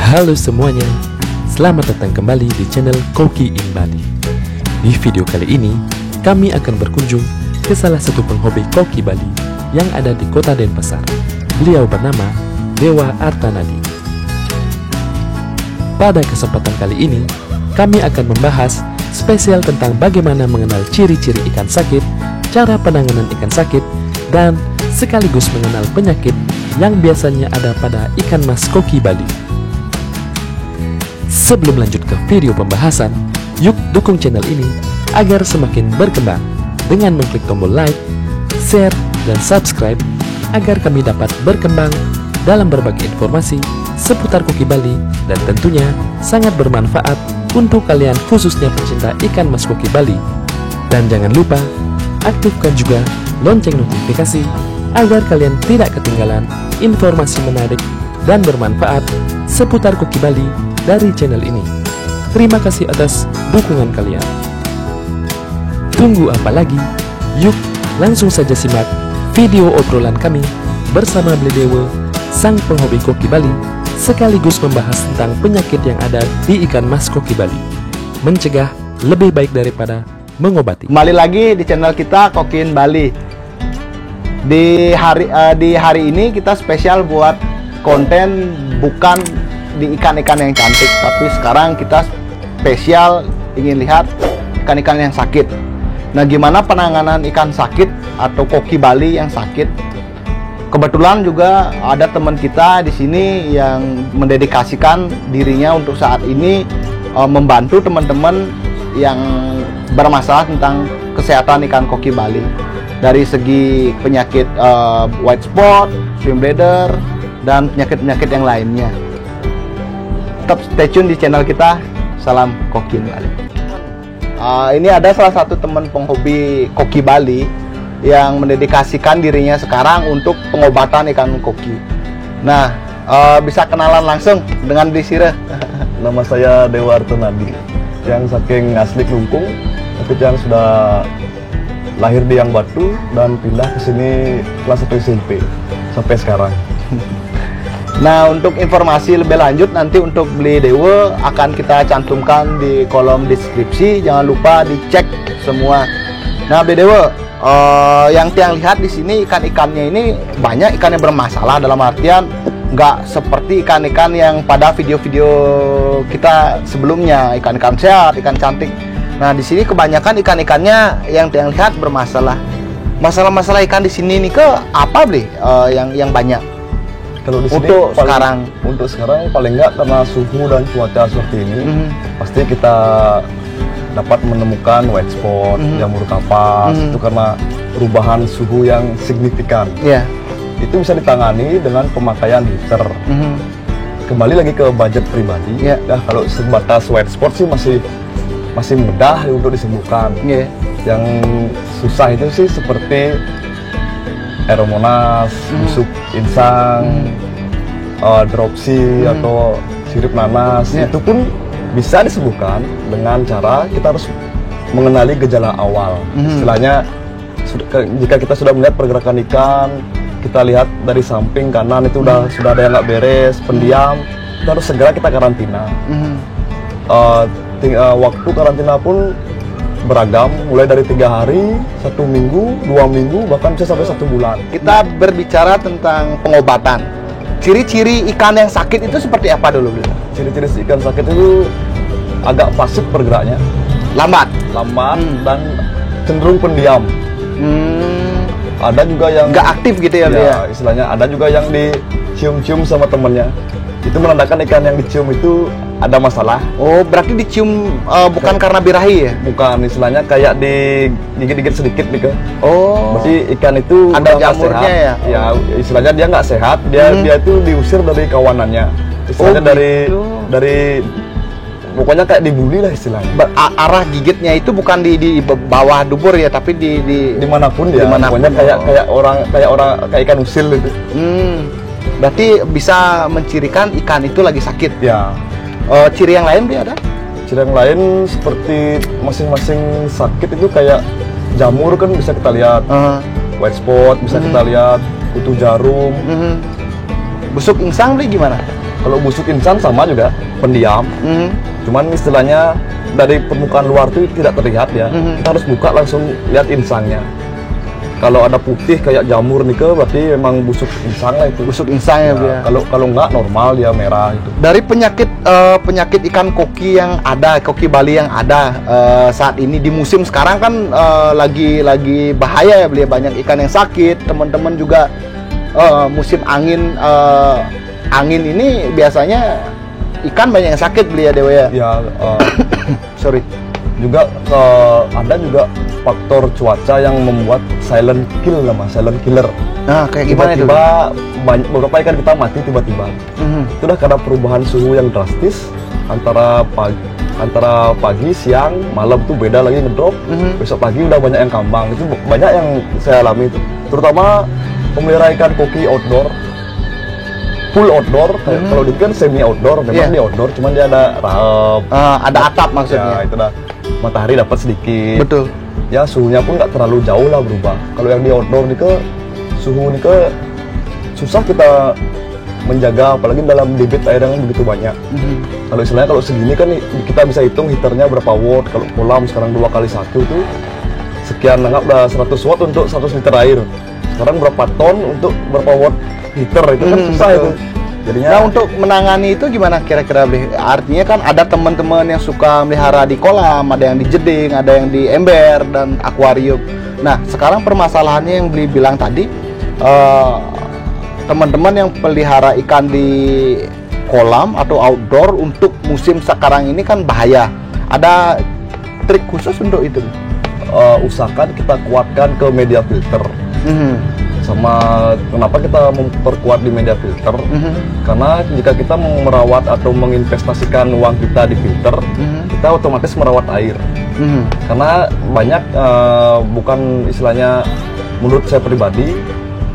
Halo semuanya, selamat datang kembali di channel Koki in Bali. Di video kali ini, kami akan berkunjung ke salah satu penghobi koki Bali yang ada di kota Denpasar. Beliau bernama Dewa Artanadi. Pada kesempatan kali ini, kami akan membahas spesial tentang bagaimana mengenal ciri-ciri ikan sakit, cara penanganan ikan sakit, dan sekaligus mengenal penyakit yang biasanya ada pada ikan mas koki Bali. Sebelum lanjut ke video pembahasan, yuk dukung channel ini agar semakin berkembang dengan mengklik tombol like, share, dan subscribe agar kami dapat berkembang dalam berbagi informasi seputar koki Bali dan tentunya sangat bermanfaat untuk kalian khususnya pecinta ikan mas koki Bali. Dan jangan lupa aktifkan juga lonceng notifikasi agar kalian tidak ketinggalan informasi menarik dan bermanfaat seputar koki Bali dari channel ini. Terima kasih atas dukungan kalian. Tunggu apa lagi? Yuk langsung saja simak video obrolan kami bersama Bledewo, sang penghobi koki Bali, sekaligus membahas tentang penyakit yang ada di ikan mas koki Bali. Mencegah lebih baik daripada mengobati. Kembali lagi di channel kita Koki in Bali. Di hari ini kita spesial buat konten bukan di ikan-ikan yang cantik, tapi sekarang kita spesial ingin lihat ikan-ikan yang sakit. Nah, gimana penanganan ikan sakit atau koki Bali yang sakit? Kebetulan juga ada teman kita di sini yang mendedikasikan dirinya untuk saat ini membantu teman-teman yang bermasalah tentang kesehatan ikan koki Bali. Dari segi penyakit white spot, swim bladder, dan penyakit-penyakit yang lainnya. Tetap stay tune di channel kita. Salam Koki in Bali. Ini ada salah satu teman penghobi koki Bali yang mendedikasikan dirinya sekarang untuk pengobatan ikan koki. Nah, bisa kenalan langsung dengan diri sira. Nama saya Dewa Artanadi, yang saking asli Klungkung, tapi yang sudah lahir di Yang Batu dan pindah ke sini kelas 1 SMP sampai sekarang. Nah, untuk informasi lebih lanjut nanti untuk beli Dewa akan kita cantumkan di kolom deskripsi. Jangan lupa dicek semua. Nah, beli Dewa, yang tiang lihat di sini ikan-ikannya ini banyak ikan yang bermasalah, dalam artian nggak seperti ikan-ikan yang pada video-video kita sebelumnya, ikan-ikan sehat, ikan cantik. Nah, di sini kebanyakan ikan-ikannya yang tiang lihat bermasalah. Masalah-masalah ikan di sini nih ke apa beli yang banyak? Kalau di sini untuk sekarang paling nggak karena suhu dan cuaca seperti ini, pasti kita dapat menemukan white spot, jamur kapas, itu karena perubahan suhu yang signifikan. Itu bisa ditangani dengan pemakaian heater. Kembali lagi ke budget pribadi. Nah, kalau sebatas white spot sih masih mudah untuk disembuhkan. Yang susah itu sih seperti Aeromonas, busuk insang, dropsy atau sirip nanas, itu pun bisa disembuhkan dengan cara kita harus mengenali gejala awal. Istilahnya, jika kita sudah melihat pergerakan ikan, kita lihat dari samping kanan itu sudah ada yang nggak beres, pendiam, kita harus segera kita karantina. Waktu karantina pun beragam, mulai dari 3 hari, 1 minggu, 2 minggu, bahkan bisa sampai 1 bulan. Kita berbicara tentang pengobatan. Ciri-ciri ikan yang sakit itu seperti apa dulu? Ciri-ciri ikan sakit itu agak pasif bergeraknya, lambat dan cenderung pendiam. Ada juga yang nggak aktif gitu ya, istilahnya. Ada juga yang dicium-cium sama temennya. Itu menandakan ikan yang dicium itu ada masalah. Oh, berarti dicium bukan karena birahi ya? Bukan, istilahnya kayak digigit-gigit sedikit gitu. Oh. Berarti ikan itu ada jamurnya ya? Ya, istilahnya dia nggak sehat. Dia itu diusir dari kawanannya. Istilahnya dari pokoknya kayak dibully lah istilahnya. Arah gigitnya itu bukan di bawah dubur ya, tapi dimanapun dia. Pokoknya kayak ikan usil gitu. Berarti bisa mencirikan ikan itu lagi sakit. Ya. Ciri yang lain ada? Ciri yang lain seperti masing-masing sakit itu kayak jamur kan bisa kita lihat, white spot bisa kita lihat, kutu jarum. Busuk insang beli gimana? Kalau busuk insan sama juga, pendiam. Cuman istilahnya dari permukaan luar tuh tidak terlihat ya. Kita harus buka langsung lihat insangnya. Kalau ada putih kayak jamur nih berarti memang busuk insang lah itu. Busuk insang ya. Kalau nggak normal dia merah itu. Dari penyakit ikan koki yang ada, koki Bali yang ada saat ini di musim sekarang kan lagi bahaya ya beli, banyak ikan yang sakit. Teman-teman juga musim angin ini biasanya ikan banyak yang sakit beli ya Dewa ya. Ya, Sorry. Juga ada juga faktor cuaca yang membuat silent killer. Nah, kayak gimana itu? Tiba-tiba beberapa ikan kita mati tiba-tiba. Itu udah karena perubahan suhu yang drastis antara pagi, siang, malam tuh beda lagi ngedrop. Besok pagi udah banyak yang kambang. Itu banyak yang saya alami itu. Terutama pemelihara ikan koki outdoor. Full outdoor, kalau di kan semi outdoor, memang dia outdoor, cuman dia ada rahap, ada atap maksudnya. Ya, itu dah matahari dapat sedikit. Betul. Ya suhunya pun nggak terlalu jauh lah berubah. Kalau yang di outdoor nih ke suhu nih ke susah kita menjaga, apalagi dalam debit air yang begitu banyak. Kalau istilahnya kalau segini kan kita bisa hitung heaternya berapa watt. Kalau kolam sekarang 2x1 tuh sekian, anggap udah 100 watt untuk 100 liter air. Sekarang berapa ton untuk berapa watt heater, itu kan susah itu. Jadinya, nah untuk menangani itu gimana kira-kira beli? Artinya kan ada teman-teman yang suka melihara di kolam, ada yang di jeding, ada yang di ember dan akuarium. Nah sekarang permasalahannya yang beli bilang tadi, teman-teman yang pelihara ikan di kolam atau outdoor untuk musim sekarang ini kan bahaya. Ada trik khusus untuk itu? usahakan kita kuatkan ke media filter. Sama kenapa kita memperkuat di media filter? Karena jika kita merawat atau menginvestasikan uang kita di filter, kita otomatis merawat air. Karena banyak bukan istilahnya, menurut saya pribadi,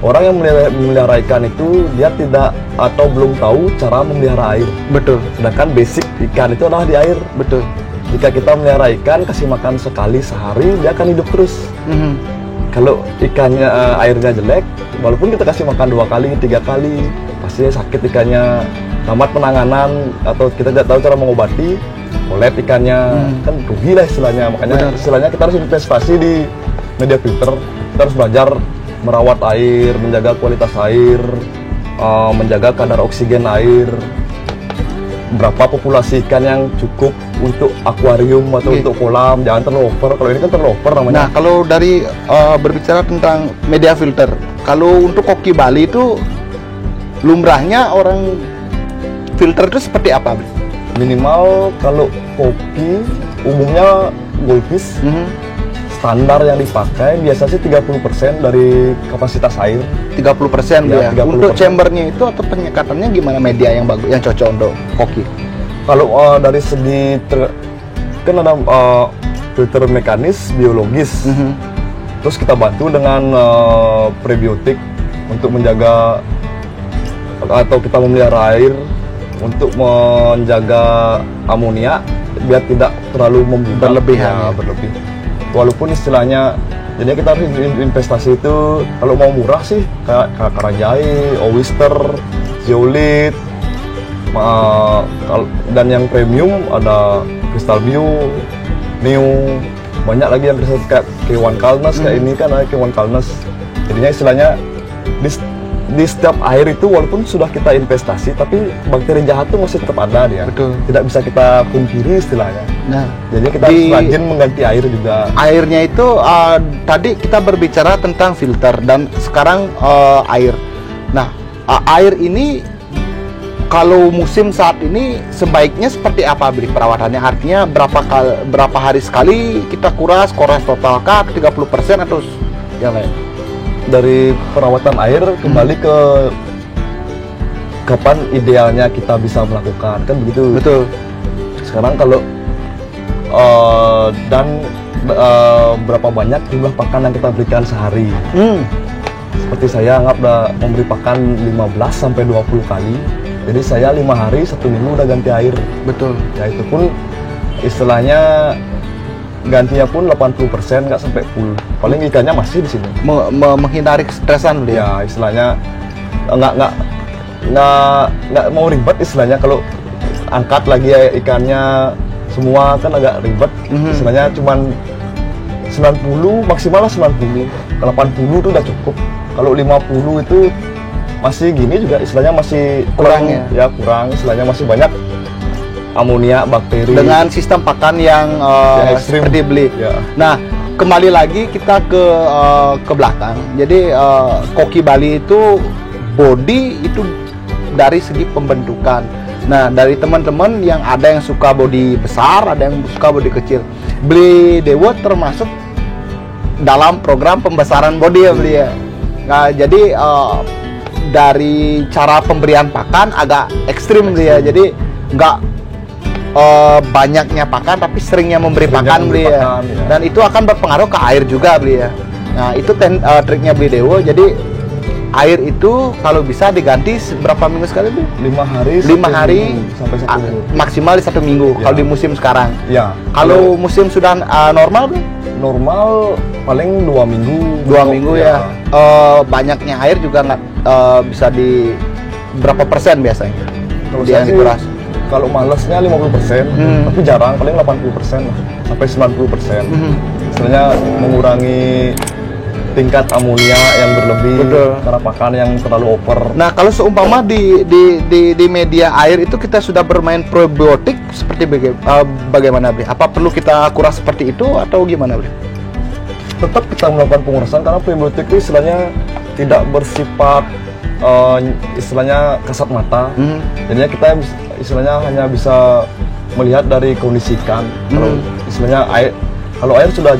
orang yang memelihara ikan itu dia tidak atau belum tahu cara memelihara air. Betul. Sedangkan basic ikan itu adalah di air. Betul. Jika kita memelihara ikan, kasih makan sekali sehari, dia akan hidup terus. Kalau ikannya airnya jelek, walaupun kita kasih makan 2 kali, 3 kali, pasti sakit ikannya. Tamat penanganan atau kita tidak tahu cara mengobati, molet ikannya, kan rugi lah istilahnya. Makanya istilahnya kita harus investasi di media filter. Kita harus belajar merawat air, menjaga kualitas air, menjaga kadar oksigen air, berapa populasi ikan yang cukup untuk akuarium atau untuk kolam, jangan terlalu over. Kalau ini kan terlalu over namanya. Nah, kalau dari berbicara tentang media filter, kalau untuk koki Bali itu lumrahnya orang filter itu seperti apa? Minimal kalau koki umumnya goldfish, standar yang dipakai biasa sih 30% dari kapasitas air. 30% ya. 30%. Untuk chambernya itu atau penyekatannya gimana, media yang bagus, yang cocok untuk koki? Kalau dari segi kan ada filter mekanis, biologis. Terus kita bantu dengan prebiotik untuk menjaga, atau kita memelihara air untuk menjaga amonia biar tidak terlalu berlebihan. Berlebih. Walaupun istilahnya, jadi kita harus investasi itu, kalau mau murah sih kayak Karajai, Oyster, Zeolite, dan yang premium ada Crystal Bio, Neo, banyak lagi yang kayak K1 Kalnas, kayak ini kan ada K1 Kalnas. Jadinya istilahnya di setiap air itu walaupun sudah kita investasi, tapi bakteri jahat itu masih tetap ada dia. Betul. Tidak bisa kita pungkiri istilahnya. Nah, jadi kita harus rajin mengganti air juga. Airnya itu tadi kita berbicara tentang filter dan sekarang air. Nah, air ini kalau musim saat ini sebaiknya seperti apa beli perawatannya? Artinya berapa hari sekali kita kuras total kah 30% atau yang lain? Dari perawatan air kembali ke kapan idealnya kita bisa melakukan, kan begitu. Betul. Sekarang kalau berapa banyak jumlah pakan yang kita berikan sehari. Seperti saya anggap udah memberi pakan 15-20 kali. Jadi saya 5 hari 1 minggu udah ganti air. Betul. Ya itu pun istilahnya gantinya pun 80%, nggak sampai full. Paling ikannya masih di sini. Menghindari stresan dia. Ya istilahnya nggak nggak mau ribet istilahnya. Kalau angkat lagi ya ikannya semua kan agak ribet. Istilahnya cuman 90 maksimal lah 90. Kalau 80 itu udah cukup. Kalau 50 itu masih gini juga istilahnya masih Kurang ya? Kurang, istilahnya masih banyak amonia, bakteri. Dengan sistem pakan yang ekstrim. seperti beli. Ya. Nah, kembali lagi kita ke belakang. Jadi koki Bali itu body itu dari segi pembentukan. Nah, dari teman-teman yang ada yang suka body besar, ada yang suka body kecil. Beli Dewo termasuk dalam program pembesaran body ya beli ya. Nah, jadi dari cara pemberian pakan agak ekstrim beli ya. Jadi nggak banyaknya pakan tapi seringnya memberi pakan beli ya. Dan itu akan berpengaruh ke air juga beli ya. Nah, itu triknya beli Dewo. Jadi air itu kalau bisa diganti berapa minggu sekali beli? 5 hari 5 hari sampai 1 minggu. Maksimal di 1 minggu Ya. kalau di musim sekarang. Ya. Kalau musim sudah normal beli? Normal paling 2 minggu. 2 minggu ya. Banyaknya air juga nggak bisa di berapa persen biasanya? Kalau Dia saya sih, dikurasi. kalau malesnya 50%, tapi jarang, paling 80% lah, sampai 90%. Istilahnya mengurangi tingkat amonia yang berlebih. Betul. Karena pakan yang terlalu over. Nah, kalau seumpama di media air itu kita sudah bermain probiotik seperti bagaimana, Bri? Apa perlu kita kuras seperti itu atau gimana, Bri? Tetap kita melakukan pengurasan karena probiotik itu istilahnya tidak bersifat istilahnya kasat mata. Jadinya kita istilahnya hanya bisa melihat dari kondisi ikan. Kalau istilahnya air, kalau air sudah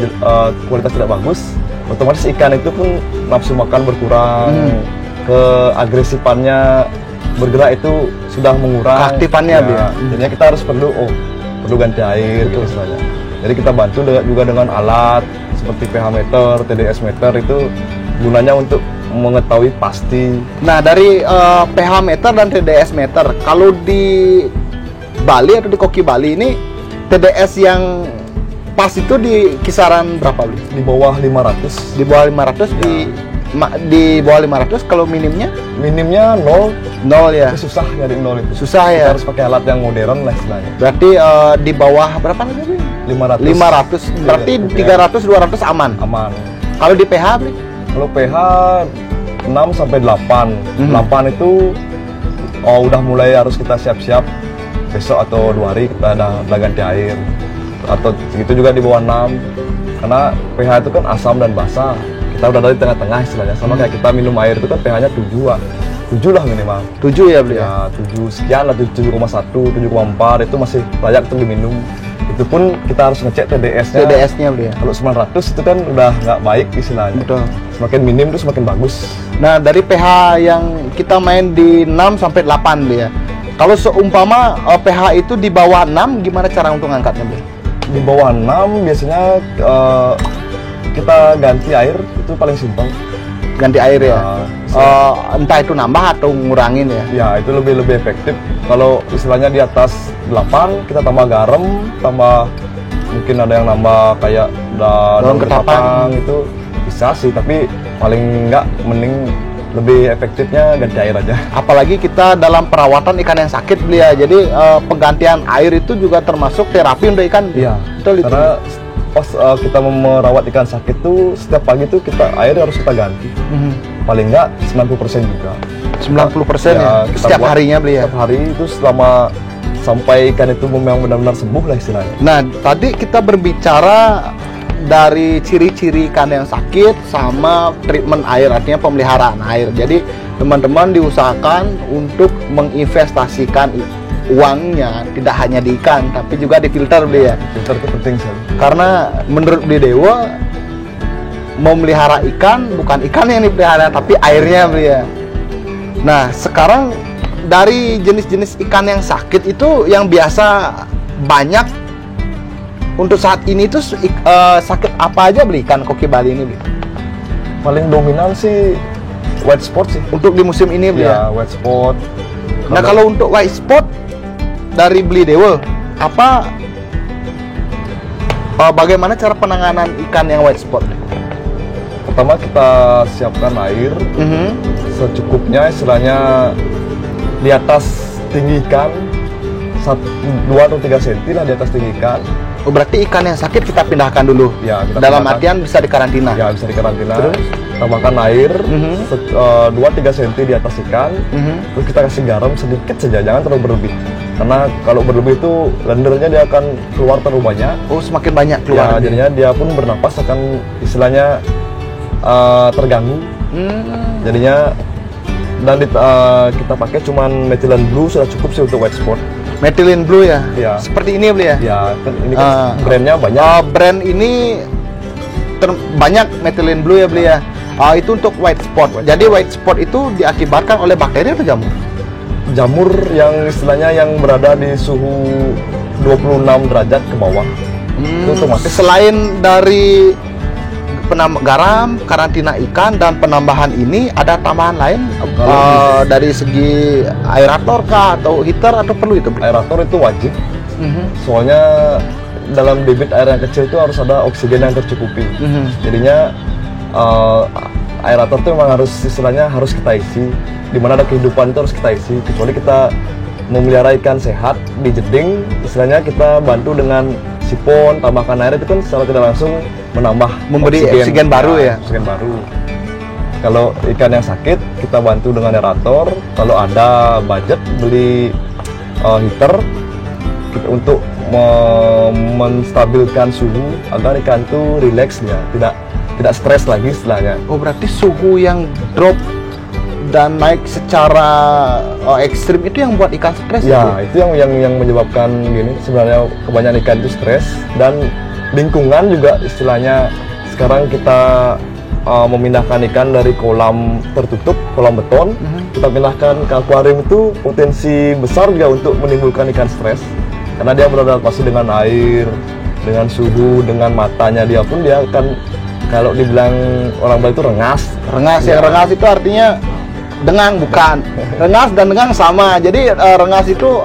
kualitas tidak bagus, otomatis ikan itu pun nafsu makan berkurang, keagresifannya bergerak itu sudah mengurang, Keaktifannya dia. Jadinya kita harus perlu ganti air gitu istilahnya. Jadi kita bantu juga dengan alat seperti pH meter, TDS meter, itu gunanya untuk mengetahui pasti. Nah, dari pH meter dan TDS meter, kalau di Bali atau di koki Bali ini TDS yang pas itu di kisaran berapa, Bli? Di bawah 500. Di bawah 500 di bawah 500 kalau minimnya Minimnya 0. 0 ya. Itu susah nyari 0 itu. Susah Kita ya. harus pakai alat yang modern lah istilahnya. Berarti di bawah berapa lagi, Bli? 500. 500. Berarti Iya, 300 200 aman. aman. Kalau di pH, Bli? Kalau pH 6 sampai 8. 8 itu udah mulai harus kita siap-siap. Besok atau 2 hari kita udah ganti air. Atau segitu juga di bawah 6. Karena pH itu kan asam dan basa. Kita udah dari tengah-tengah istilahnya. Sama kayak kita minum air itu kan pH-nya 7 lah. 7 lah minimal. 7 ya, Bli? Ya 7 sekian lah, 7,1, 7,4 itu masih layak untuk diminum. Itu pun kita harus ngecek TDS-nya. TDS-nya, Bli ya. Kalau 900 itu kan udah nggak baik istilahnya. Betul. Semakin minim itu semakin bagus. Nah, dari pH yang kita main di 6 sampai 8, Bli ya. Kalau seumpama pH itu di bawah 6, gimana cara untuk ngangkatnya, Bli? Di bawah 6 biasanya kita ganti air, itu paling simpel. Ganti air ya. Nah, Entah itu nambah atau ngurangin ya. ya itu lebih efektif. Kalau istilahnya di atas 8 kita tambah garam, tambah mungkin ada yang nambah kayak daun ketapang itu bisa sih, tapi paling enggak mending lebih efektifnya ganti air aja. Apalagi kita dalam perawatan ikan yang sakit, Bli ya. Jadi penggantian air itu juga termasuk terapi untuk ikan. Iya. Betul itu. Karena pas kita merawat ikan sakit tuh setiap pagi tuh air harus kita ganti. Paling enggak 90% juga. 90% ya. kita Setiap buat harinya, Bli ya. Setiap hari itu sampai ikan itu memang benar-benar sembuh lah istilahnya. Nah, tadi kita berbicara dari ciri-ciri ikan yang sakit sama treatment air, artinya pemeliharaan air. Jadi teman-teman diusahakan untuk menginvestasikan uangnya tidak hanya di ikan tapi juga di filter, Bli ya. Filter itu penting sekali. Karena menurut Bli Dewo, memelihara ikan bukan ikan yang dipelihara tapi airnya, Bli ya. Nah, sekarang dari jenis-jenis ikan yang sakit itu yang biasa banyak untuk saat ini tuh sakit apa aja, Bli, ikan koki Bali ini, Bli? Paling dominan sih white spot sih. Untuk di musim ini, Bli ya. Ya, white spot. Nah, kalau untuk white spot dari Bli Dewo, bagaimana cara penanganan ikan yang white spot? Pertama kita siapkan air secukupnya, istilahnya di atas tinggi ikan 2 atau 3 cm lah di atas tinggi ikan. Oh, berarti ikan yang sakit kita pindahkan dulu. Ya, kita dalam pindahkan. artian bisa dikarantina. Ya, bisa dikarantina. Terus? Tambahkan air 2-3 cm di atas ikan. Terus kita kasih garam sedikit saja, jangan terlalu berlebih. Karena kalau berlebih itu lendirnya dia akan keluar terlalu banyak. Oh, semakin banyak Ya, keluar. jadinya dia pun bernapas akan istilahnya terganggu. Jadinya dan kita pakai cuman methylene blue sudah cukup sih untuk white spot. Methylene blue ya? Ya. Seperti ini beli ya? Ya, ini kan brandnya banyak. Brand ini banyak methylene blue ya beli ya? Itu untuk white spot. Jadi white spot itu diakibatkan oleh bakteri atau jamur? Jamur yang istilahnya yang berada di suhu 26 derajat ke bawah. Itu otomatis. Selain dari garam, karantina ikan, dan penambahan ini, ada tambahan lain dari segi aerator kah atau heater atau perlu itu? Aerator itu wajib. Soalnya dalam debit air yang kecil itu harus ada oksigen yang tercukupi. Jadinya aerator itu memang harus istilahnya harus kita isi. Di mana ada kehidupan itu harus kita isi. Kecuali kita memelihara ikan sehat di jeding, istilahnya kita bantu dengan sipon, tambahkan air, itu kan secara tidak langsung memberi oksigen baru ya. Oksigen baru. Kalau ikan yang sakit kita bantu dengan aerator. Kalau ada budget beli heater untuk menstabilkan suhu agar ikan itu rileks ya, tidak stres lagi istilahnya. Oh, berarti suhu yang drop dan naik secara ekstrim itu yang buat ikan stres ya? Itu yang menyebabkan gini sebenarnya kebanyakan ikan itu stres. Dan lingkungan juga istilahnya sekarang kita memindahkan ikan dari kolam tertutup, kolam beton, kita pindahkan ke akuarium, itu potensi besar juga untuk menimbulkan ikan stres karena dia beradaptasi dengan air, dengan suhu, dengan matanya dia pun dia akan, kalau dibilang orang Bali itu rengas. Yang rengas itu artinya dengang, bukan? Rengas dan dengang sama. Jadi rengas itu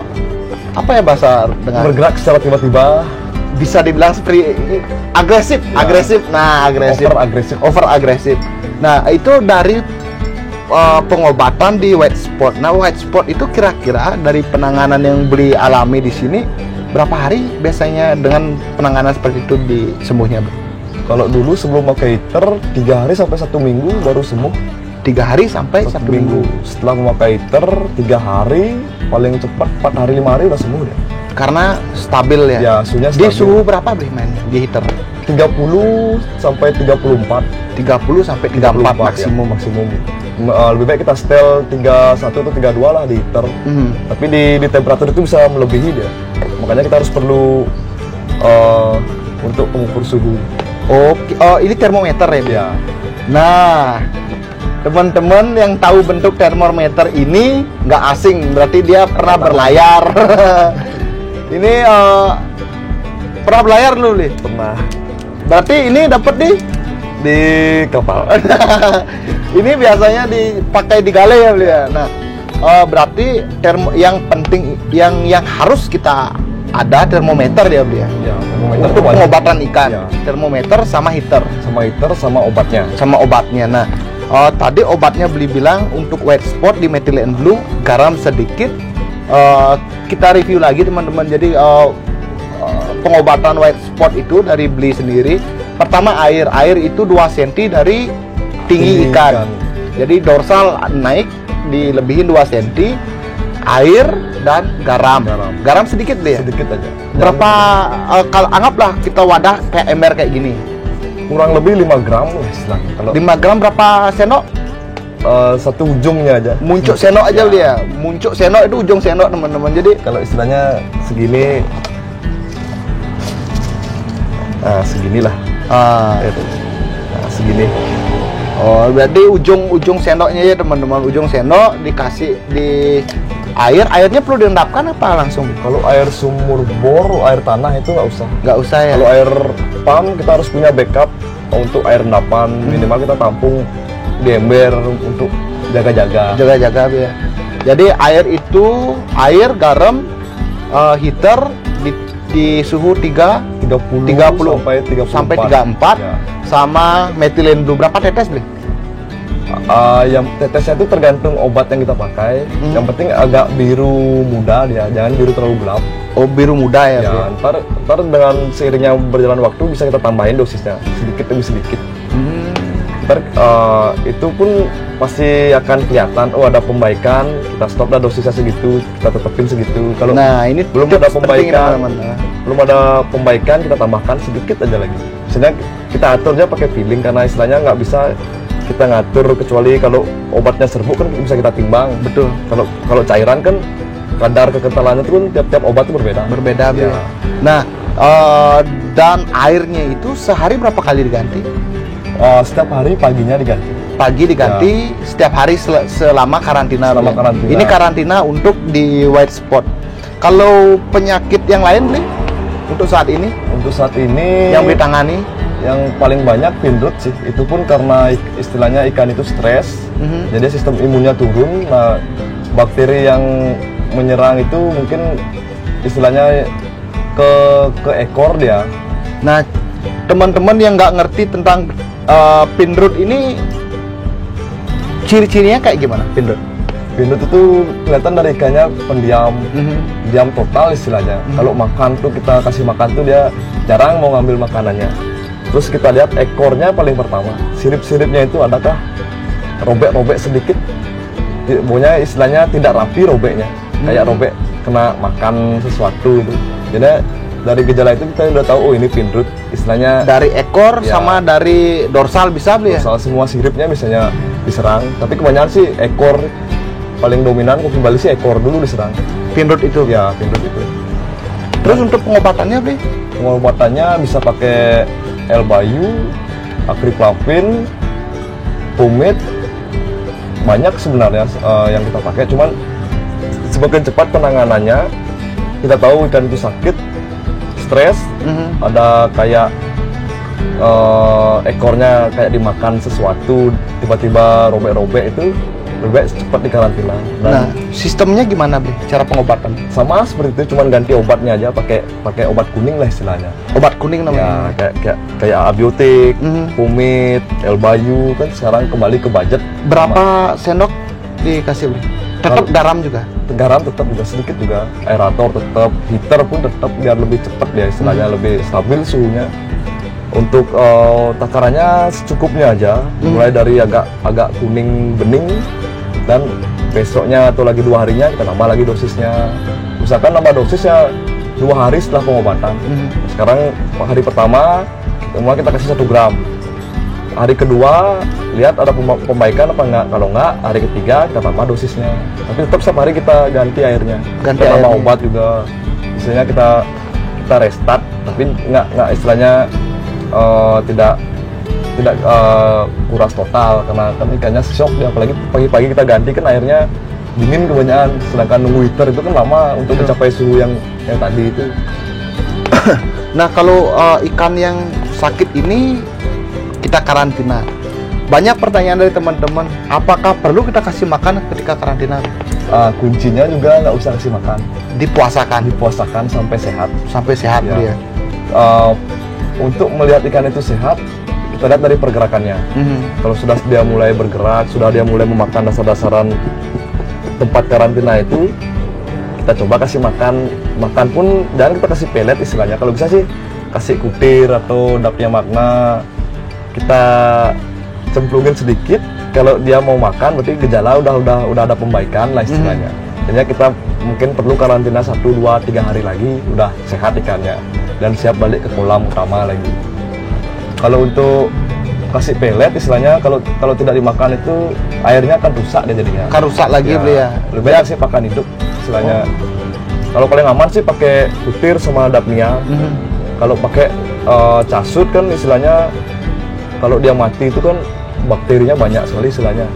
apa ya bahasa dengang? Bergerak secara tiba-tiba. Bisa dibilang seperti agresif. Nah, over agresif. Nah, itu dari pengobatan di white spot. Nah, white spot itu kira-kira dari penanganan yang beli alami di sini berapa hari biasanya dengan penanganan seperti itu disembuhnya, Bro? Kalau dulu sebelum pakai heater 3 hari sampai 1 minggu baru sembuh. 3 hari sampai 1 minggu. Setelah memakai heater 3 hari, paling cepat 4 hari 5 hari udah sembuh deh. Karena stabil ya. Ya, suhunya Di stabil. suhu berapa beli main di heater? 30 sampai 34. 30 sampai 34 maksimum. Ya, maksimum. Lebih baik kita setel 31 atau 32 lah di heater. Tapi di temperatur itu bisa melebihi dia. Makanya kita harus perlu untuk pengukur suhu. Oke, ini termometer ya? Ya. Nah, teman-teman yang tahu bentuk termometer ini nggak asing, berarti dia pernah berlayar. Ini pernah berlayar lu, Li? Pernah. Berarti ini dapat Di kapal. ini biasanya dipakai di gale ya, Li ya. Nah, berarti yang penting yang harus kita ada termometer ya, Bli ya. Ya, termometer Untuk itu pengobatan ikan. Ya. Termometer sama heater. Sama heater sama obatnya. Sama obatnya. Nah, tadi obatnya beli bilang untuk white spot di methylene blue, garam sedikit. Kita review lagi teman-teman. Jadi pengobatan white spot itu dari beli sendiri. Pertama air itu 2 cm dari tinggi ikan. Jadi dorsal naik dilebihin 2 cm. Air dan garam. Garam sedikit deh. Sedikit aja. Berapa? Kalau anggaplah kita wadah kayak ember kayak gini. Kurang lebih 5 gram lah istilahnya. Kalau 5 gram berapa sendok? satu ujungnya aja. Muncuk sendok aja dia. Muncuk sendok itu ujung sendok teman-teman. Jadi Kalau istilahnya segini, seginilah. Segini. Oh, berarti ujung sendoknya ya teman-teman. Ujung sendok dikasih di airnya perlu direndapkan apa langsung? Kalau air sumur bor, air tanah itu nggak usah. Nggak usah ya. Kalau air pump kita harus punya backup untuk air endapan. Minimal kita tampung di ember untuk jaga-jaga. Jaga-jaga ya. Jadi air, garam, heater di suhu 30 sampai 34. sampai 34 Ya. sama methylene blue berapa tetes beli? Yang tetesnya itu tergantung obat yang kita pakai. Yang penting agak biru muda dia, jangan biru terlalu gelap. Oh, biru muda ya, Ya, Bro? ntar dengan seiringnya berjalan waktu bisa kita tambahin dosisnya sedikit demi sedikit. Ntar itu pun pasti akan kelihatan, oh ada pembaikan, kita stop dah dosisnya segitu, kita tetepin segitu. Kalau Nah, ini belum tips ada penting, pembaikan, teman-teman. belum ada pembaikan, kita tambahkan sedikit aja lagi. Misalnya kita aturnya pakai feeling, karena istilahnya nggak bisa kita ngatur kecuali kalau obatnya serbuk kan bisa kita timbang. Betul. Kalau cairan kan kadar kekentalannya itu kan tiap obat itu berbeda. Berbeda, Bro. Ya. Nah, dan airnya itu sehari berapa kali diganti? Setiap hari paginya diganti. Pagi diganti, setiap hari selama karantina. Selama Bro. karantina. Ini karantina untuk di white spot. Kalau penyakit yang lain, Bli, untuk saat ini Untuk saat ini yang ditangani, yang paling banyak pinrut sih. Itu pun karena istilahnya ikan itu stres, jadi sistem imunnya turun. Nah, bakteri yang menyerang itu mungkin istilahnya ke ekor dia. nah teman-teman yang nggak ngerti tentang pinrut ini, ciri-cirinya kayak gimana pinrut? Pinrut itu kelihatan dari ikannya pendiam, diam total istilahnya. Kalau makan tuh kita kasih makan tuh dia jarang mau ngambil makanannya. Terus kita lihat ekornya paling pertama, sirip-siripnya itu adakah robek-robek sedikit, pokoknya istilahnya tidak rapi robeknya, kayak robek kena makan sesuatu itu. Jadi dari gejala itu kita udah tahu, oh ini pinrut, istilahnya Dari ekor Ya. sama dari dorsal bisa, Bli, ya? soal semua siripnya misalnya diserang, tapi kebanyakan sih ekor paling dominan. Koki Bali sih ekor dulu diserang. Pinrut itu. Ya, pinrut itu. Terus untuk pengobatannya, Bli? Pengobatannya bisa pakai L-Bayu, Akriplavin, pomade, banyak sebenarnya yang kita pakai. Cuman semakin cepat penanganannya, kita tahu ikan itu sakit, stres, ada kayak ekornya kayak dimakan sesuatu, tiba-tiba robek-robek, itu lebih baik cepat dikarantina. Dan Nah, sistemnya gimana, Bli? Cara pengobatan? sama seperti itu, cuman ganti obatnya aja, pakai obat kuning lah istilahnya. Obat kuning namanya. Ya, kayak abiotik, Mhm. pomade, L-Bayu kan sekarang kembali ke budget. Berapa sendok dikasih, Bli? Tetap Kalau- garam juga? Garam tetap juga sedikit juga, aerator tetap, heater pun tetap biar lebih cepat ya istilahnya, lebih stabil suhunya. Untuk takarannya secukupnya aja, mulai dari agak kuning bening, dan besoknya atau lagi 2 harinya kita tambah lagi dosisnya. Misalkan nambah dosisnya 2 hari setelah pengobatan. Sekarang hari pertama semua kita kasih 1 gram. Hari kedua lihat ada pembaikan apa enggak. Kalau enggak, hari ketiga kita tambah dosisnya. Tapi tetap setiap hari kita ganti airnya. Ganti Kita tambah airnya. obat juga. Misalnya kita restart, tapi enggak istilahnya tidak kuras total, karena kan ikannya shock dia. Apalagi pagi-pagi kita ganti kan airnya dingin kebanyakan, sedangkan nunggu heater itu kan lama untuk mencapai suhu yang tadi itu. Nah, kalau ikan yang sakit ini kita karantina. Banyak pertanyaan dari teman-teman, apakah perlu kita kasih makan ketika karantina? Kuncinya juga nggak usah kasih makan, Dipuasakan dipuasakan sampai sehat. sampai sehat, Ya. dia. Untuk melihat ikan itu sehat, kita lihat dari pergerakannya. Kalau sudah dia mulai bergerak, sudah dia mulai memakan dasar-dasaran tempat karantina itu, kita coba kasih makan pun jangan kita kasih pelet istilahnya. Kalau bisa sih kasih kutir atau dapnya magna, kita cemplungin sedikit. Kalau dia mau makan berarti gejala udah ada pembaikan lah istilahnya. Jadi kita mungkin perlu karantina 1, 2, 3 hari lagi udah sehat ikannya dan siap balik ke kolam utama lagi. Kalau untuk kasih pelet istilahnya, kalau tidak dimakan itu airnya akan rusak dia jadinya. Akan rusak lagi, Bli, ya. Lebih baik sih pakan hidup istilahnya. Kalau paling aman sih pakai kutir sama dapnia. Kalau pakai casut kan istilahnya, kalau dia mati itu kan bakterinya banyak sekali istilahnya.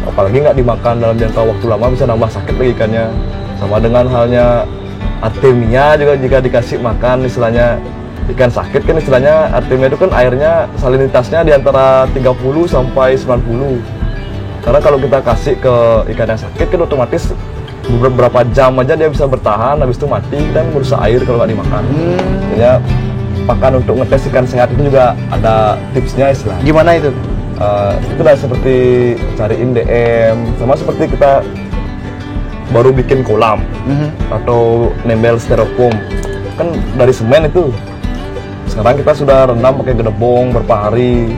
Apalagi nggak dimakan dalam jangka waktu lama bisa nambah sakit lagi ikannya. Sama dengan halnya artemia juga, jika dikasih makan istilahnya ikan sakit kan istilahnya, artemia itu kan airnya salinitasnya di antara 30 sampai 90. Karena kalau kita kasih ke ikan yang sakit kan otomatis beberapa jam aja dia bisa bertahan, habis itu mati dan merusak air kalau nggak dimakan. Jadi pakan untuk ngetes ikan sehat itu juga ada tipsnya istilahnya. Gimana itu? Itu lah seperti cariin DM, sama seperti kita baru bikin kolam atau nembel styrofoam kan dari semen itu. Sekarang kita sudah rendam pakai gedebong berapa hari.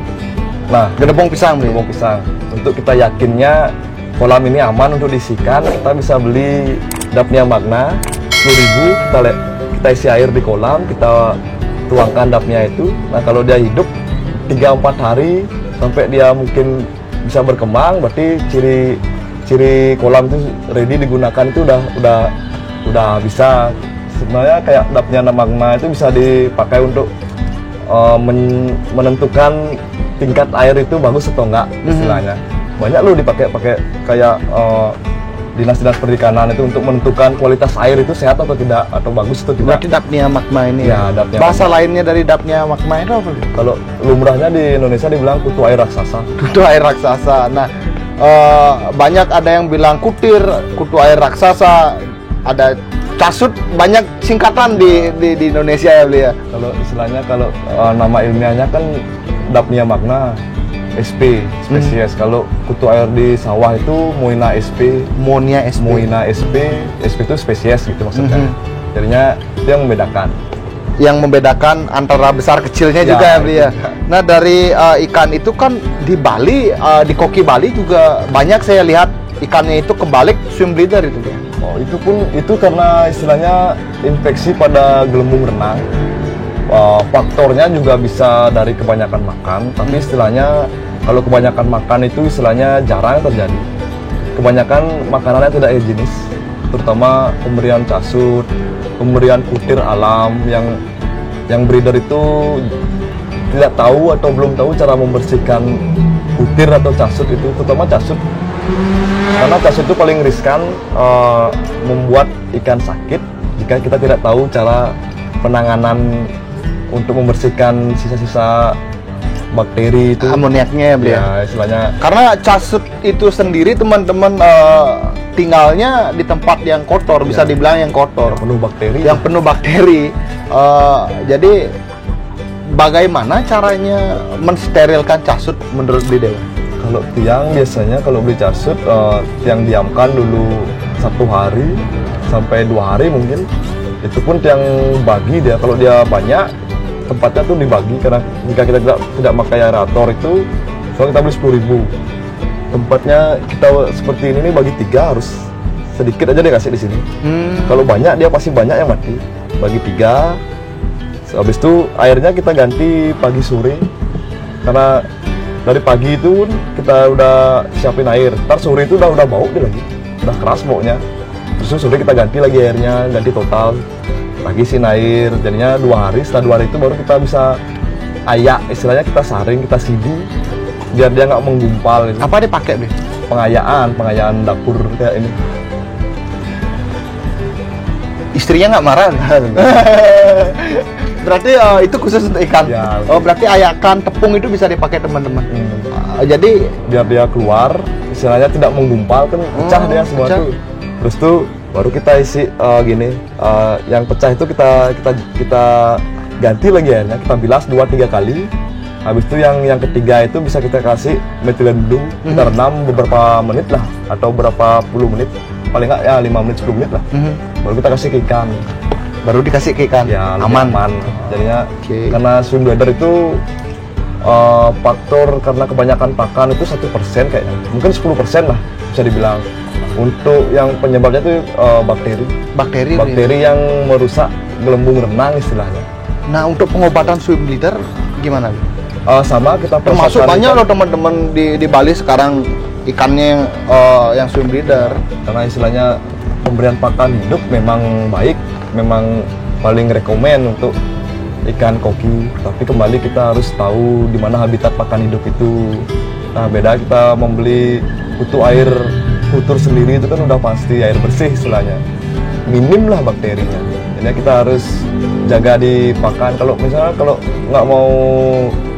Nah, Gedebong pisang, gedebong pisang. Untuk kita yakinnya kolam ini aman untuk diisikan, kita bisa beli dapnya Magna 10.000. Kita isi air di kolam, kita tuangkan dapnya itu. Nah, kalau dia hidup 3-4 hari sampai dia mungkin bisa berkembang, berarti ciri kolam itu ready digunakan, itu udah bisa. Sebenarnya kayak dapnya Magna itu bisa dipakai untuk menentukan tingkat air itu bagus atau enggak istilahnya. Banyak loh dipakai kayak dinas-dinas perikanan itu untuk menentukan kualitas air itu sehat atau tidak, atau bagus atau tidak. Berarti dapnya Magma ini ya, dapnya bahasa Magna. lainnya dari dapnya Magma itu apa? Kalau lumrahnya di Indonesia dibilang kutu air raksasa. Kutu air raksasa. Nah, banyak ada yang bilang kutir, kutu air raksasa, ada casut, banyak singkatan di Indonesia ya beli ya. Kalau istilahnya nama ilmiahnya kan dapnia Magna SP spesies. Kalau kutu air di sawah itu Moina SP. Monia SP. Moina SP, SP itu spesies gitu maksudnya. Jadinya itu yang membedakan. Yang membedakan antara besar kecilnya Ya, juga ya beli ya. juga. Nah, dari ikan itu kan di Bali, di Koki Bali juga banyak saya lihat ikannya itu kebalik swim bleeder itu dia. Oh, itu karena istilahnya infeksi pada gelembung renang. Faktornya juga bisa dari kebanyakan makan, tapi istilahnya kalau kebanyakan makan itu istilahnya jarang terjadi. Kebanyakan makanannya tidak higienis, terutama pemberian casut, pemberian kutir alam yang breeder itu tidak tahu atau belum tahu cara membersihkan kutir atau casut itu, terutama casut. Karena casut itu paling riskan membuat ikan sakit jika kita tidak tahu cara penanganan untuk membersihkan sisa-sisa bakteri itu. Amoniaknya ya beli ya. Ya, istilahnya Karena casut itu sendiri teman-teman tinggalnya di tempat yang kotor, bisa dibilang yang kotor, penuh bakteri. yang penuh bakteri. Jadi bagaimana caranya mensterilkan casut menurut Beli Dewa? Kalau tiang biasanya kalau beli casut, tiang diamkan dulu 1 hari sampai 2 hari mungkin. Itu pun tiang bagi dia, kalau dia banyak tempatnya tuh dibagi, karena jika kita tidak pakai aerator itu, soalnya kita beli 10.000. Tempatnya kita seperti ini nih bagi 3, harus sedikit aja dia kasih di sini. Kalau banyak dia pasti banyak yang mati. Bagi 3. Habis itu airnya kita ganti pagi sore, karena dari pagi itu kita udah siapin air, ntar sore itu udah bau dia lagi, udah keras baunya. Terus sore kita ganti lagi airnya, ganti total, lagi sin air, jadinya 2 hari. Setelah 2 hari itu baru kita bisa ayak, istilahnya kita saring, kita sidi biar dia nggak menggumpal gitu. Apa dipakai Beli? Pengayaan dapur kayak ini. Istrinya nggak marah? Berarti itu khusus untuk ikan. Ya, Oh, berarti ayakan tepung itu bisa dipakai teman-teman. Jadi Biar dia keluar, istilahnya tidak menggumpal kan, pecah dia semua pecah. tuh. Terus tuh baru kita isi gini, yang pecah itu kita ganti lagi airnya, kita bilas 2-3 kali. Habis itu yang ketiga itu bisa kita kasih metilen blue, kita rendam beberapa menit lah, atau berapa puluh menit, paling nggak ya 5 menit 10 menit lah. Baru kita kasih ke ikan. baru dikasih ke ikan. Ya, aman. aman. Jadinya Oke. karena swim bladder itu faktor karena kebanyakan pakan itu 1% kayaknya, mungkin 10% lah bisa dibilang. Untuk yang penyebabnya itu bakteri yang merusak gelembung renang istilahnya. Nah, untuk pengobatan swim bleeder gimana? Sama kita Termasuk persiapkan banyak ikan. loh teman-teman di Bali sekarang ikannya yang swim bleeder. Karena istilahnya pemberian pakan hidup memang baik, memang paling rekomen untuk ikan koki. Tapi kembali kita harus tahu di mana habitat pakan hidup itu. Nah, beda kita membeli kutu air kultur sendiri itu kan udah pasti air bersih istilahnya, minim lah bakterinya. Jadi kita harus jaga di pakan. Kalau misalnya kalau nggak mau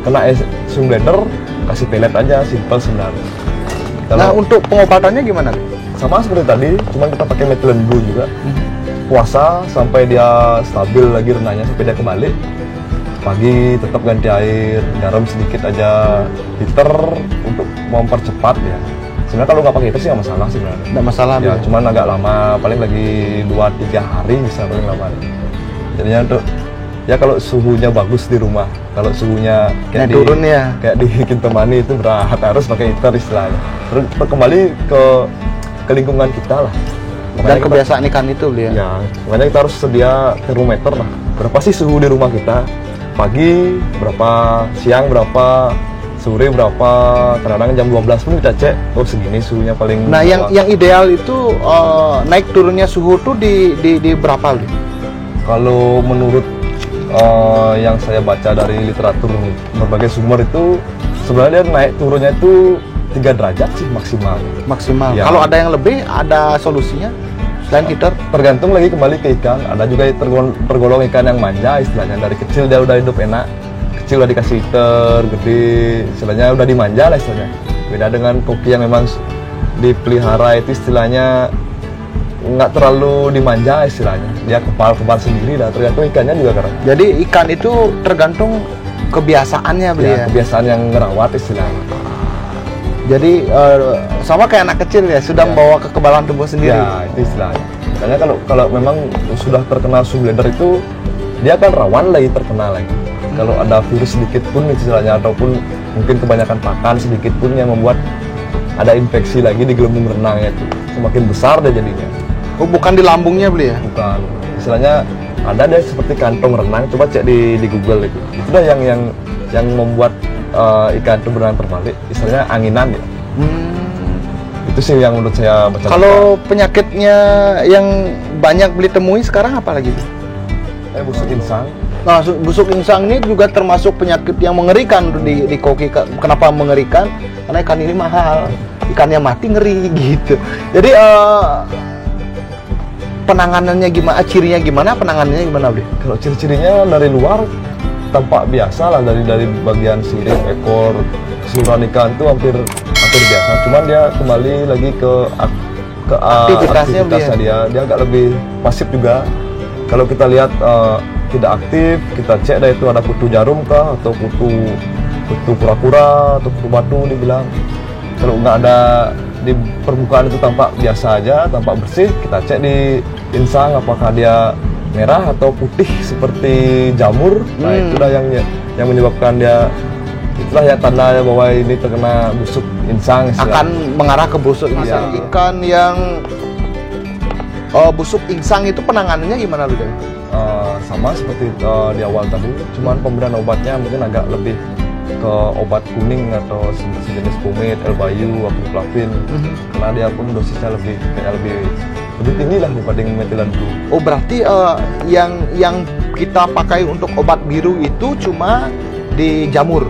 kena swim bladder, kasih pelet aja, simple sebenarnya. Nah, untuk pengobatannya gimana? Sama seperti tadi, cuma kita pakai methylene blue juga. Puasa sampai dia stabil lagi renangnya, sampai dia kebalik. pagi tetap ganti air, garam sedikit aja, heater untuk mempercepat ya. Sebenarnya kalau nggak pakai heater sih nggak masalah sih sebenarnya. Nggak masalah Ya, cuman agak lama, paling lagi 2-3 hari bisa paling lama. Jadinya untuk ya kalau suhunya bagus di rumah, kalau suhunya kayak turun ya. kayak di Kintamani itu berat, harus pakai heater istilahnya. Terus kembali ke lingkungan kita lah. Dan kebiasaan ikan itu beli ya. Ya, makanya kita harus sedia termometer lah. Berapa sih suhu di rumah kita? Pagi berapa, siang berapa, sore berapa, kadang-kadang jam 12 pun kita cek, oh segini suhunya paling. Nah, yang ideal itu naik turunnya suhu tuh di berapa beli? Kalau menurut yang saya baca dari literatur berbagai sumber itu sebenarnya dia naik turunnya itu 3 derajat sih maksimal. Maksimal. Ya. Kalau ada yang lebih, ada solusinya selain heater? Tergantung lagi kembali ke ikan. Ada juga tergolong ikan yang manja istilahnya. Dari kecil dia udah hidup enak. Kecil udah dikasih heater, gede istilahnya udah dimanja lah istilahnya. Beda dengan koki yang memang dipelihara itu istilahnya nggak terlalu dimanja istilahnya. Dia kepal-kepal sendiri lah. Tergantung ikannya juga kan. Jadi ikan itu tergantung kebiasaannya beli ya. Kebiasaan yang ngerawat istilahnya. Jadi sama kayak anak kecil ya, sudah membawa kekebalan tubuh sendiri. Ya, itu istilahnya. Makanya kalau memang sudah terkena suhu bladder itu, dia akan rawan lagi terkena lagi. Kalau ada virus sedikit pun istilahnya, ataupun mungkin kebanyakan pakan sedikit pun yang membuat ada infeksi lagi di gelembung renangnya itu, semakin besar dia jadinya. Oh, bukan di lambungnya beli ya? Bukan. Istilahnya ada deh seperti kantong renang, coba cek di Google itu. Itu dah yang membuat ikan itu berenang terbalik, istilahnya anginan ya. Itu sih yang menurut saya baca. Kalau penyakitnya yang banyak beli temui sekarang apa lagi? Busuk insang. Nah, busuk insang ini juga termasuk penyakit yang mengerikan di koki. Kenapa mengerikan? Karena ikan ini mahal, ikannya mati ngeri gitu. Jadi penanganannya gimana? Cirinya gimana? Penanganannya gimana, Bli? Kalau ciri-cirinya dari luar tampak biasa lah, dari bagian sirip, ekor, keseluruhan ikan itu hampir biasa. Cuman dia kembali lagi ke aktivitasnya dia agak lebih pasif juga. Kalau kita lihat tidak aktif, kita cek dah itu ada kutu jarum kah, atau kutu kura-kura, atau kutu batu dibilang. Kalau nggak ada di permukaan itu tampak biasa aja, tampak bersih, kita cek di insang apakah dia merah atau putih seperti jamur. Nah, itulah yang menyebabkan dia, itulah ya tanda bahwa ini terkena busuk insang istilahnya. Akan mengarah ke busuk insang. Iya. Ikan yang busuk insang itu penanganannya gimana, Bli? Sama seperti di awal tadi, cuman pemberian obatnya mungkin agak lebih ke obat kuning atau sejenis pomade, L-Bayu, Acroflavin, karena dia pun dosisnya lebih tinggi lah dibanding metilan blue. Oh, berarti yang kita pakai untuk obat biru itu cuma di jamur.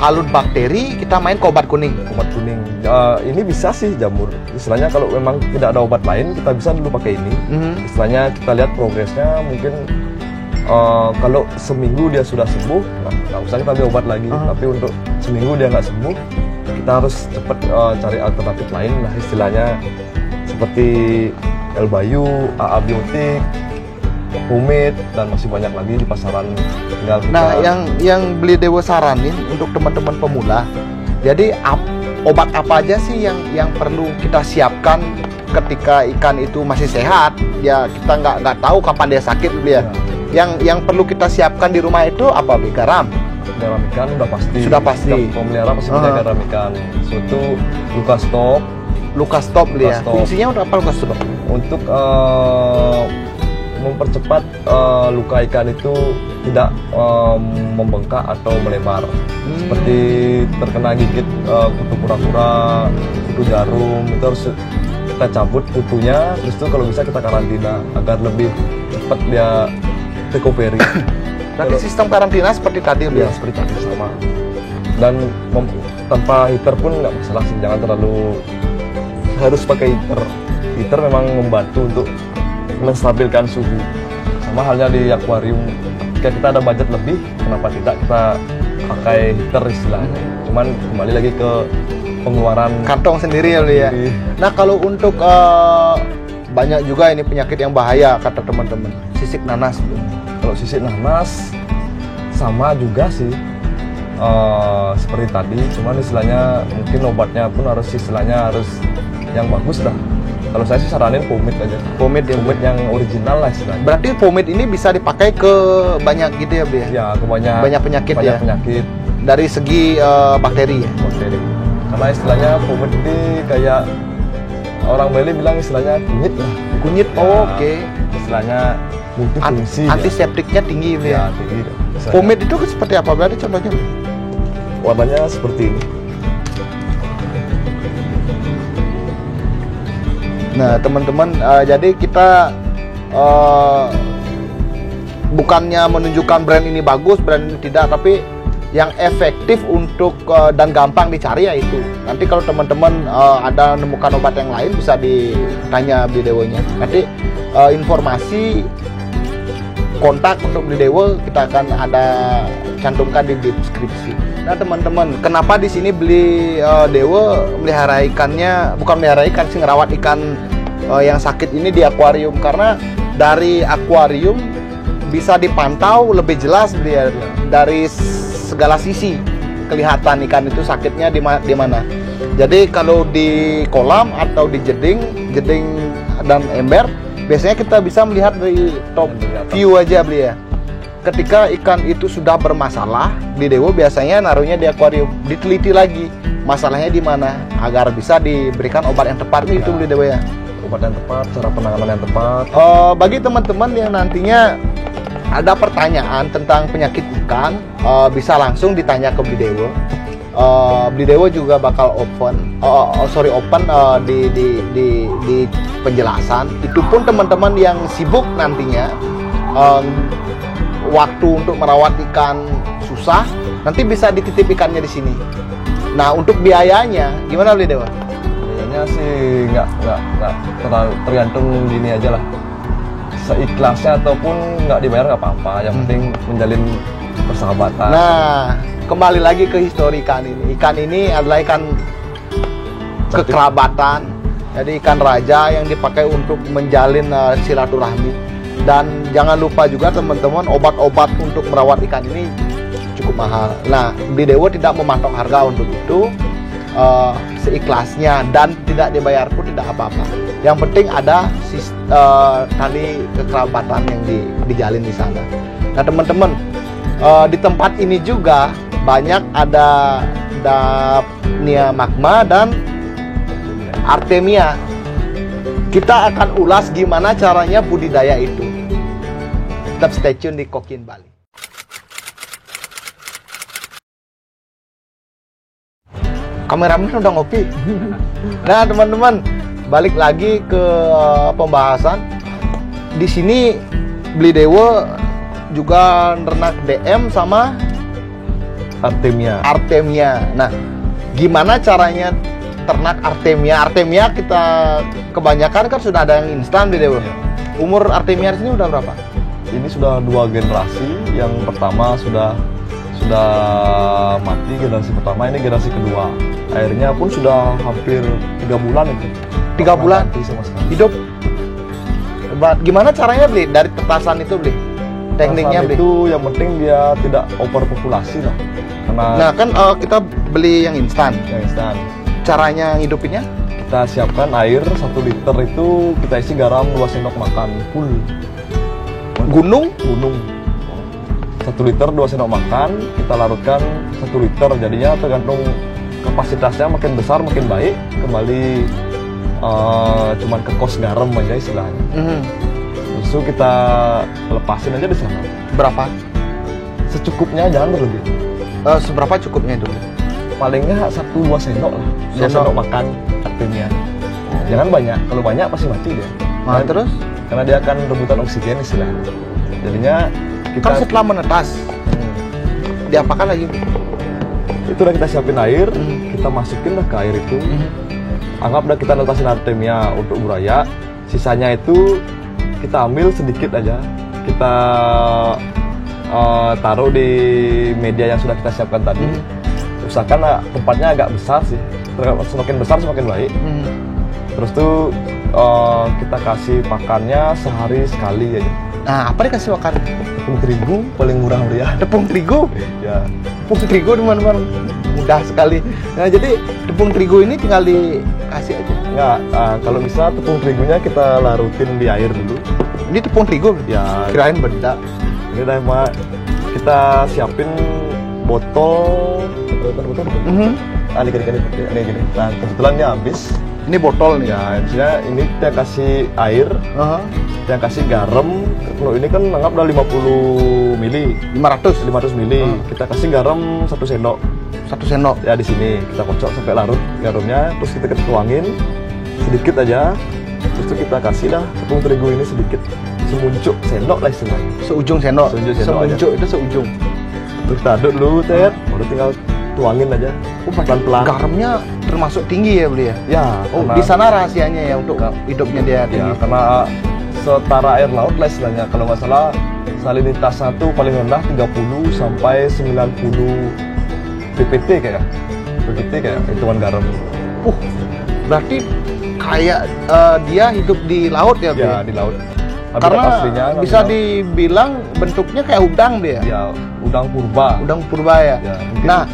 Kalau bakteri kita main ke obat kuning. Ini bisa sih jamur. Istilahnya kalau memang tidak ada obat lain, kita bisa dulu pakai ini. Istilahnya kita lihat progresnya, mungkin kalau seminggu dia sudah sembuh, nah nggak usah kita beli obat lagi. Tapi untuk seminggu dia nggak sembuh, kita harus cepat cari alternatif lain lah istilahnya, seperti L-Bayu, AA Biotik, pomade, dan masih banyak lagi di pasaran. Tinggal kita... Nah, yang Beli Dewo saranin untuk teman-teman pemula, jadi obat apa aja sih yang perlu kita siapkan ketika ikan itu masih sehat? Ya, kita nggak tahu kapan dia sakit, Beli ya. Yang perlu kita siapkan di rumah itu apa, Beli? Garam ikan udah pasti. Sudah pasti. Pemelihara pasti punya garam ikan. Suatu Luka stop, Beli ya. Fungsinya untuk apa luka stop? Untuk mempercepat luka ikan itu tidak membengkak atau melebar. Seperti terkena gigit kutu kura-kura, kutu jarum, itu harus kita cabut kutunya, terus itu kalau bisa kita karantina agar lebih cepat dia recovery. Berarti sistem karantina seperti tadi, ya, seperti tadi sama. Dan tanpa heater pun nggak masalah sih, jangan terlalu harus pakai heater. Heater memang membantu untuk menstabilkan suhu. Sama halnya di akuarium, ketika kita ada budget lebih, kenapa tidak kita pakai heater istilahnya. Cuman kembali lagi ke pengeluaran kantong sendiri ya, Beli ya. Nah, kalau untuk banyak juga ini penyakit yang bahaya kata teman-teman, sisik nanas. Kalau sisik nanas sama juga sih seperti tadi, cuman istilahnya mungkin obatnya pun harus istilahnya harus yang bagus dah. Kalau saya sih saranin pomade aja. Pomade ya. Pomade yang original lah istilahnya. Berarti pomade ini bisa dipakai ke banyak gitu ya, Bli? Ya, ke banyak penyakit banyak ya. penyakit Dari segi bakteri ya. bakteri. Karena istilahnya pomade ini kayak orang Bali bilang istilahnya kunyit lah. Kunyit. Ya, Oh, oke. Istilahnya multifungsi. Antiseptiknya tinggi Bli ya. Ya, tinggi. Istilahnya. Pomade itu seperti apa? Berarti contohnya? Warnanya seperti ini. Nah, teman-teman, jadi kita bukannya menunjukkan brand ini bagus, brand ini tidak, tapi yang efektif untuk dan gampang dicari ya itu. Nanti kalau teman-teman ada menemukan obat yang lain bisa ditanya Bli Dewo-nya. Nanti informasi kontak untuk Bli Dewo kita akan ada cantumkan di deskripsi. Nah teman-teman, kenapa di sini Bli Dewo melihara ikannya, bukan melihara ikan sih, ngerawat ikan yang sakit ini di akuarium, karena dari akuarium bisa dipantau lebih jelas dia dari segala sisi, kelihatan ikan itu sakitnya di mana. Jadi kalau di kolam atau di jeding dan ember, biasanya kita bisa melihat dari top view aja Bli ya. Ketika ikan itu sudah bermasalah, Bli Dewo biasanya naruhnya di akuarium, diteliti lagi masalahnya di mana agar bisa diberikan obat yang tepat itu Bli Dewo ya. Obat yang tepat, cara penanganan yang tepat. Bagi teman-teman yang nantinya ada pertanyaan tentang penyakit ikan, bisa langsung ditanya ke Bli Dewo. Bli Dewo juga bakal open di penjelasan. Itu pun teman-teman yang sibuk nantinya waktu untuk merawat ikan susah, nanti bisa dititip ikannya di sini. Nah, untuk biayanya gimana Bli Dewo? Biayanya sih nggak terlalu tergantung gini aja lah. Seikhlasnya ataupun nggak dibayar nggak apa-apa. Yang penting menjalin persahabatan. Nah, kembali lagi ke histori ikan ini. Ikan ini adalah ikan kekerabatan. Jadi ikan raja yang dipakai untuk menjalin silaturahmi. Dan jangan lupa juga teman-teman, obat-obat untuk merawat ikan ini cukup mahal. Nah, Bli Dewo tidak mematok harga untuk itu, seikhlasnya, dan tidak dibayar pun tidak apa-apa. Yang penting ada tali kekerabatan yang dijalin di sana. Nah teman-teman, di tempat ini juga banyak ada Daphnia magma dan Artemia. Kita akan ulas gimana caranya budidaya itu. Tetap stay tune di Kokin Bali. Kameramen udah ngopi. Nah teman-teman, balik lagi ke pembahasan. Di sini Bli Dewo juga ternak DM sama Artemia. Nah, gimana caranya ternak Artemia? Artemia kita kebanyakan kan sudah ada yang instan Bli Dewo. Umur Artemia di sini udah berapa? Ini sudah 2 generasi. Yang pertama sudah mati generasi pertama, ini generasi kedua. Airnya pun sudah hampir 3 bulan itu. 3 bulan sama sekali. hidup. Gimana caranya Bli? Dari tetasan itu Bli? Tekniknya Bli? Itu yang penting dia tidak overpopulasi lah. Karena Nah kan kita beli yang instan. yang instan. Caranya ngidupinnya? Kita siapkan air 1 liter itu kita isi garam 2 sendok makan full. Gunung? 1 liter 2 sendok makan, kita larutkan 1 liter, jadinya tergantung kapasitasnya, makin besar makin baik. Kembali cuman ke kos garam aja istilahnya. Terus itu kita lepasin aja di sana. Berapa? Secukupnya, jangan berlebih. Seberapa cukupnya itu? Paling nggak 1-2 sendok lah. 2 Sendok. sendok makan artinya. Jangan banyak, kalau banyak pasti mati dia. Nah, terus? Karena dia akan rebutan oksigen istilahnya. Jadinya kita Kan setelah menetas, diapakan lagi? itu udah kita siapin air, kita masukin lah ke air itu. Anggap udah kita netasin Artemia untuk buraya, sisanya itu kita ambil sedikit aja, kita taruh di media yang sudah kita siapkan tadi. Usahakan tempatnya agak besar sih, semakin besar semakin baik. Terus tuh kita kasih pakannya sehari sekali aja. Nah, apa dikasih makan? Tepung terigu paling murah meriah. Tepung terigu. Ya. Tepung terigu teman-teman mudah sekali. Nah, jadi tepung terigu ini tinggal dikasih aja. Enggak, kalau bisa tepung terigunya kita larutin di air dulu. Ini tepung terigu. Ya, Kirain beda. ini dah Mak. Kita siapin botol. Ini gini. Nah, kebetulan ini habis. Ini botol nih. Ya, misalnya ini kita kasih air, kita kasih garam. Kalau ini kan anggap udah 50 mili, 500 mili. Kita kasih garam 1 sendok. 1 sendok. Ya di sini kita kocok sampai larut garamnya, terus kita tuangin sedikit aja. Terus itu kita kasih dah tepung terigu ini sedikit, semuncuk sendok lah istilahnya. Seujung sendok. Semuncuk itu seujung. Terus kita aduk dulu, Ted. Baru tinggal tuangin aja. Pelan-pelan. Garamnya termasuk tinggi ya beli ya? Ya. Oh, di sana rahasianya ya untuk hidupnya dia tinggi. Ya, karena setara air laut lah istilahnya. Kalau nggak salah salinitasnya tuh paling rendah 30 sampai 90 ppt kayak hitungan garam. Berarti kayak dia hidup di laut ya, Ya, di laut. Karena aslinya bisa dibilang bentuknya kayak udang dia. ya udang purba. Udang purba ya. Ya, mungkin. Nah,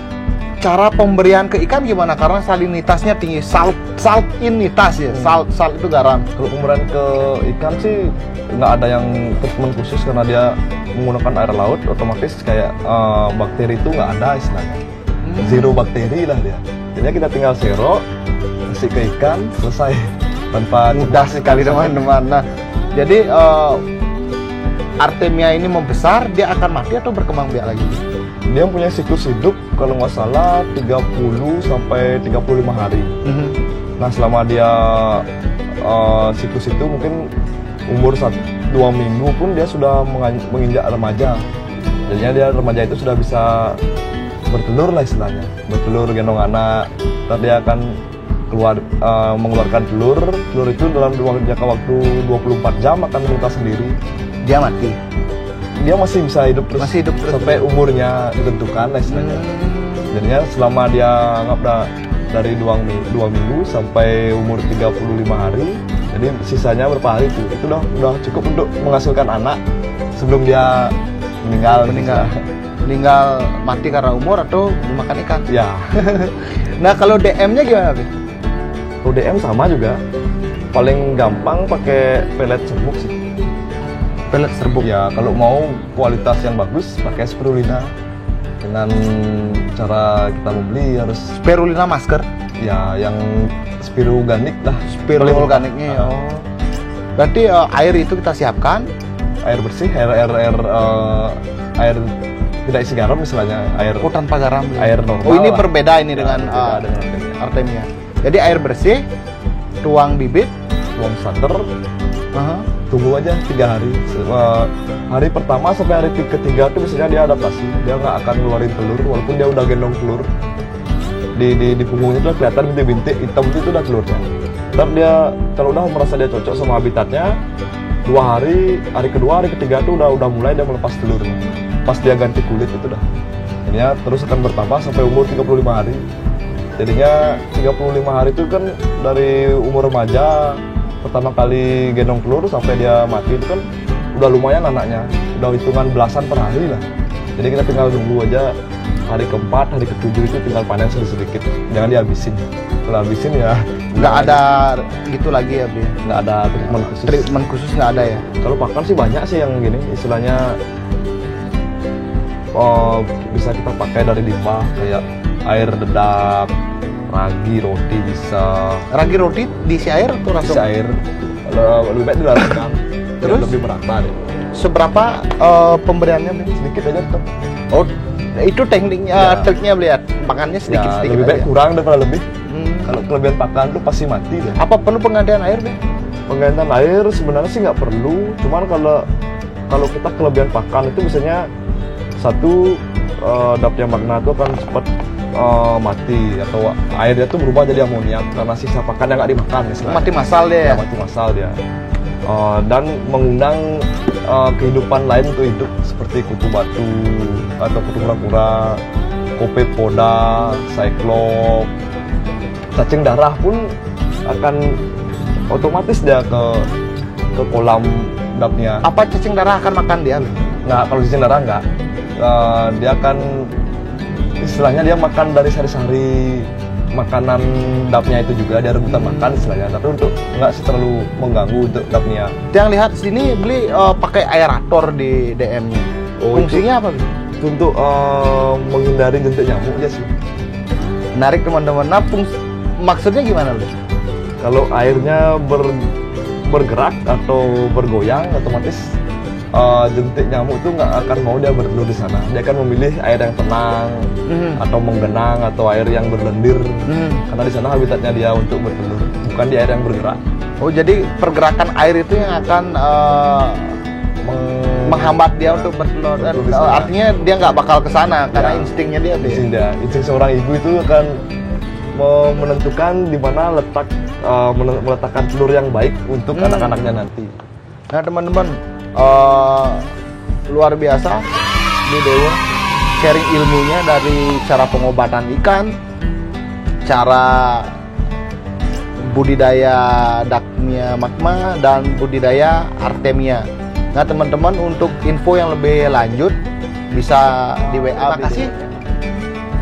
cara pemberian ke ikan gimana? Karena salinitasnya tinggi, salinitas ya. Salt itu garam. Kalau pemberian ke ikan sih nggak ada yang treatment khusus karena dia menggunakan air laut, otomatis kayak bakteri itu nggak ada istilahnya. Zero bakteri lah dia. Jadi kita tinggal serok, kasih ke ikan, selesai. Tanpa Mudah sekali teman-teman. Nah, jadi Artemia ini membesar, dia akan mati atau berkembang biak lagi? Dia punya siklus hidup kalau nggak salah 30 sampai 35 hari. Nah, selama dia siklus itu mungkin umur 1-2 minggu pun dia sudah menginjak remaja. Jadinya dia remaja itu sudah bisa bertelur lah istilahnya. Bertelur, gendong anak. Ntar dia akan mengeluarkan telur itu dalam jangka waktu 24 jam akan menetas sendiri. Dia mati. Dia masih bisa hidup terus, sampai umurnya ditentukan lah istilahnya. Jadinya selama dia anggap dari 2 minggu sampai umur 35 hari, jadi sisanya berapa hari itu udah cukup untuk menghasilkan anak sebelum dia meninggal mati karena umur atau dimakan ikan. Ya. Nah, kalau DM-nya gimana, Bi? Kalau DM sama juga. Paling gampang pakai pelet serbuk sih. Pelet serbuk. Ya, kalau mau kualitas yang bagus pakai spirulina. Dengan cara kita membeli harus Spirulina masker. ya yang spiruganik lah. Spiruganiknya ya. Oh. Berarti air itu kita siapkan, Air bersih, air tidak isi garam misalnya, air tanpa garam. air normal. Oh, ini lah. berbeda ini Ya, dengan berbeda dengan Artemia. Jadi air bersih, tuang bibit, tuang santer, tunggu aja 3 hari. Hari pertama sampai hari ketiga itu biasanya dia adaptasi, dia nggak akan ngeluarin telur walaupun dia udah gendong telur. Di punggungnya tuh kelihatan bintik-bintik hitam itu udah telurnya. Ntar dia kalau udah merasa dia cocok sama habitatnya, 2 hari, hari kedua, hari ketiga tuh udah mulai dia melepas telurnya. Pas dia ganti kulit itu dah. Jadinya terus akan bertambah sampai umur 35 hari. Jadinya 35 hari itu kan dari umur remaja pertama kali gendong telur sampai dia mati itu kan udah lumayan anaknya, udah hitungan belasan per hari lah. Jadi kita tinggal nunggu aja hari keempat, hari ketujuh itu tinggal panen sedikit, jangan dihabisin. Kalau habisin ya nggak ada gitu lagi ya, Bi? nggak ada treatment khusus. Treatment khusus nggak ada ya? Kalau pakan sih banyak sih yang gini, istilahnya bisa kita pakai dari limbah kayak air dedak, ragi roti bisa. Ragi roti diisi air atau langsung? Isi air, lebih baik dilarutkan, Terus? lebih merata deh. Seberapa pemberiannya, Bi? Sedikit aja tetap. Oh, itu tekniknya, Ya. triknya lihat makannya Ya, sedikit-sedikit lebih baik aja. kurang daripada lebih. Kalau kelebihan pakan tuh pasti mati deh. Apa perlu penggantian air, Bi? Penggantian air sebenarnya sih nggak perlu, cuman kalau kita kelebihan pakan itu biasanya satu dapatnya magna itu akan cepat mati atau airnya tuh berubah jadi amoniak karena sisa pakan yang nggak dimakan misalnya. Mati massal dia ya? Mati massal dia. Dan mengundang kehidupan lain untuk hidup seperti kutu batu atau kutu kura-kura, kopepoda, cyclop, cacing darah pun akan otomatis dia ke kolam dapnya. Apa cacing darah akan makan dia? Nggak, kalau cacing darah nggak. Dia akan istilahnya dia makan dari sari-sari makanan dapnya itu juga, dia rebutan makan istilahnya, tapi untuk nggak terlalu mengganggu untuk dapnya. Yang lihat sini beli pakai aerator di DM-nya. Fungsinya apa? Itu untuk menghindari jentik nyamuk aja sih. Menarik teman-teman. Nah, maksudnya gimana beli? Kalau airnya bergerak atau bergoyang, otomatis jentik nyamuk itu nggak akan mau dia bertelur di sana. Dia akan memilih air yang tenang, atau menggenang, atau air yang berlendir, karena di sana habitatnya dia untuk bertelur, bukan di air yang bergerak. Oh, jadi pergerakan air itu yang akan menghambat dia untuk bertelur. Artinya dia nggak bakal ke sana karena instingnya dia. Insting seorang ibu itu akan menentukan di mana meletakkan telur yang baik untuk anak-anaknya nanti. Nah teman-teman, luar biasa ini Dewa sharing ilmunya dari cara pengobatan ikan, cara budidaya Daphnia magma dan budidaya Artemia. Nah teman-teman, untuk info yang lebih lanjut bisa di WA. Terima kasih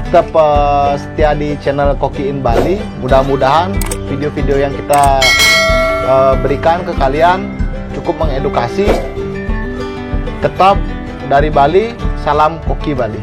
tetap setia di channel Koki in Bali. Mudah-mudahan video-video yang kita berikan ke kalian cukup mengedukasi. Tetap dari Bali, salam Koki Bali.